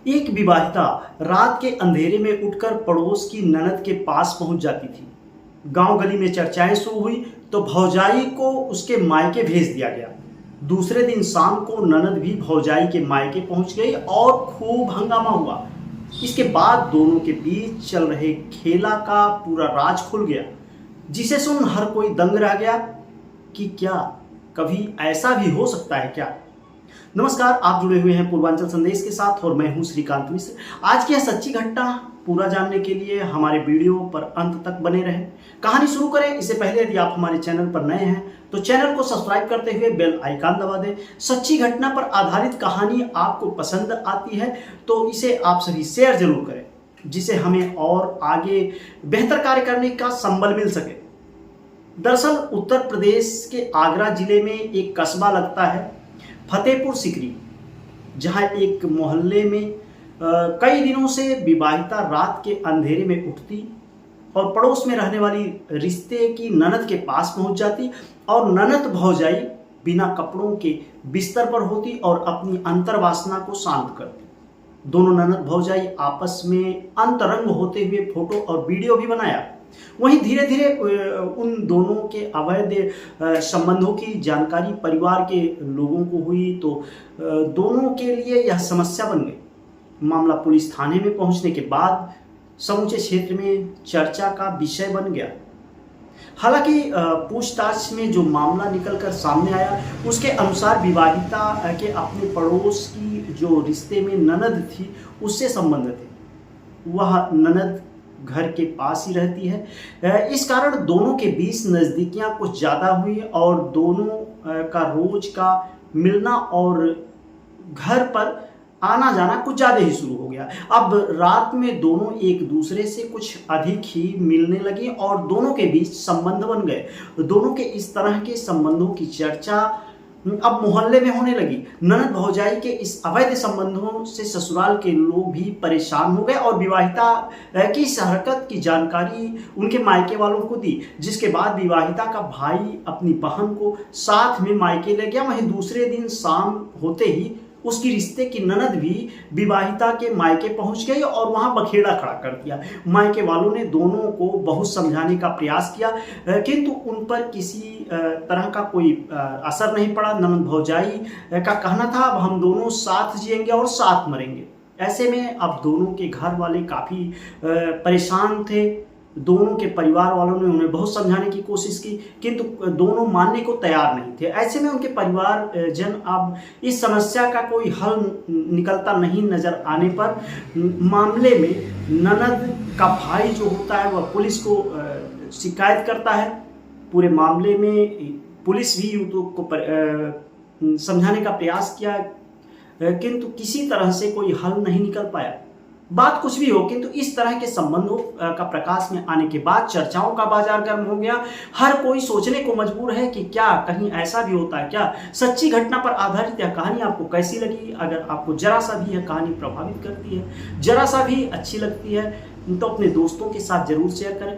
एक विवाहिता रात के अंधेरे में उठकर पड़ोस की ननद के पास पहुंच जाती थी। गांव गली में चर्चाएं शुरू हुई तो भौजाई को उसके मायके भेज दिया गया। दूसरे दिन शाम को ननद भी भौजाई के मायके पहुंच गई और खूब हंगामा हुआ। इसके बाद दोनों के बीच चल रहे खेला का पूरा राज खुल गया, जिसे सुन हर कोई दंग रह गया कि क्या कभी ऐसा भी हो सकता है क्या। नमस्कार, आप जुड़े हुए हैं पूर्वांचल संदेश के साथ और मैं हूं श्रीकांत मिश्र। आज की यह सच्ची घटना पूरा जानने के लिए हमारे वीडियो पर अंत तक बने रहें। कहानी शुरू करें इससे पहले यदि आप हमारे चैनल पर नए हैं तो चैनल को सब्सक्राइब करते हुए बेल आइकन दबा दें। सच्ची घटना पर आधारित कहानी आपको पसंद आती है तो इसे आप सभी शेयर जरूर करें, जिससे हमें और आगे बेहतर कार्य करने का संबल मिल सके। दरअसल उत्तर प्रदेश के आगरा जिले में एक कस्बा लगता है फतेहपुर सिकरी, जहां एक मोहल्ले में कई दिनों से विवाहिता रात के अंधेरे में उठती और पड़ोस में रहने वाली रिश्ते की ननद के पास पहुंच जाती और ननद भौजाई बिना कपड़ों के बिस्तर पर होती और अपनी अंतर्वासना को शांत करती। दोनों ननद भौजाई आपस में अंतरंग होते हुए फोटो और वीडियो भी बनाया। वहीं धीरे धीरे उन दोनों के अवैध संबंधों की जानकारी परिवार के लोगों को हुई तो दोनों के लिए यह समस्या बन गई। मामला पुलिस थाने में पहुंचने के बाद समूचे क्षेत्र में चर्चा का विषय बन गया। हालांकि पूछताछ में जो मामला निकलकर सामने आया उसके अनुसार विवाहिता के अपने पड़ोस की जो रिश्ते में ननद थी उससे संबंध थे। वह ननद घर के पास ही रहती है। इस कारण दोनों के बीच नज़दीकियां कुछ ज़्यादा हुई और दोनों का रोज का मिलना और घर पर आना जाना कुछ ज़्यादा ही शुरू हो गया। अब रात में दोनों एक दूसरे से कुछ अधिक ही मिलने लगे और दोनों के बीच संबंध बन गए। दोनों के इस तरह के संबंधों की चर्चा अब मोहल्ले में होने लगी। ननद भौजाई के इस अवैध संबंधों से ससुराल के लोग भी परेशान हो गए और विवाहिता की इस हरकत की जानकारी उनके मायके वालों को दी, जिसके बाद विवाहिता का भाई अपनी बहन को साथ में मायके ले गया। वहीं दूसरे दिन शाम होते ही उसकी रिश्ते की ननद भी विवाहिता के मायके पहुंच गई और वहां बखेड़ा खड़ा कर दिया। मायके वालों ने दोनों को बहुत समझाने का प्रयास किया, किंतु उन पर किसी तरह का कोई असर नहीं पड़ा। ननद भौजाई का कहना था अब हम दोनों साथ जिएंगे और साथ मरेंगे। ऐसे में अब दोनों के घर वाले काफ़ी परेशान थे। दोनों के परिवार वालों ने उन्हें बहुत समझाने की कोशिश की, किंतु दोनों मानने को तैयार नहीं थे। ऐसे में उनके परिवार जन अब इस समस्या का कोई हल निकलता नहीं नजर आने पर मामले में ननद का भाई जो होता है वह पुलिस को शिकायत करता है। पूरे मामले में पुलिस भी युवक को समझाने का प्रयास किया, किंतु किसी तरह से कोई हल नहीं निकल पाया। बात कुछ भी हो, किंतु इस तरह के संबंधों का प्रकाश में आने के बाद चर्चाओं का बाजार गर्म हो गया। हर कोई सोचने को मजबूर है कि क्या कहीं ऐसा भी होता है क्या। सच्ची घटना पर आधारित यह कहानी आपको कैसी लगी? अगर आपको जरा सा भी यह कहानी प्रभावित करती है, जरा सा भी अच्छी लगती है तो अपने दोस्तों के साथ जरूर शेयर करें।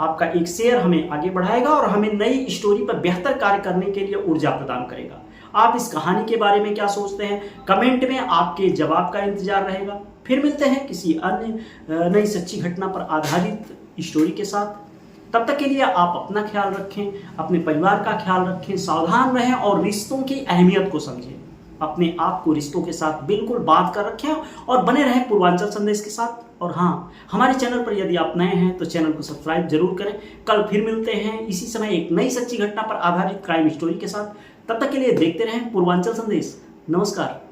आपका एक शेयर हमें आगे बढ़ाएगा और हमें नई स्टोरी पर बेहतर कार्य करने के लिए ऊर्जा प्रदान करेगा। आप इस कहानी के बारे में क्या सोचते हैं? कमेंट में आपके जवाब का इंतजार रहेगा। फिर मिलते हैं किसी अन्य नई सच्ची घटना पर आधारित स्टोरी के साथ। तब तक के लिए आप अपना ख्याल रखें, अपने परिवार का ख्याल रखें, सावधान रहें और रिश्तों की अहमियत को समझें। अपने आप को रिश्तों के साथ बिल्कुल बांध कर रखें और बने रहें पूर्वांचल संदेश के साथ। और हाँ, हमारे चैनल पर यदि आप नए हैं तो चैनल को सब्सक्राइब जरूर करें। कल फिर मिलते हैं इसी समय एक नई सच्ची घटना पर आधारित क्राइम स्टोरी के साथ। तब तक के लिए देखते रहें पूर्वांचल संदेश। नमस्कार।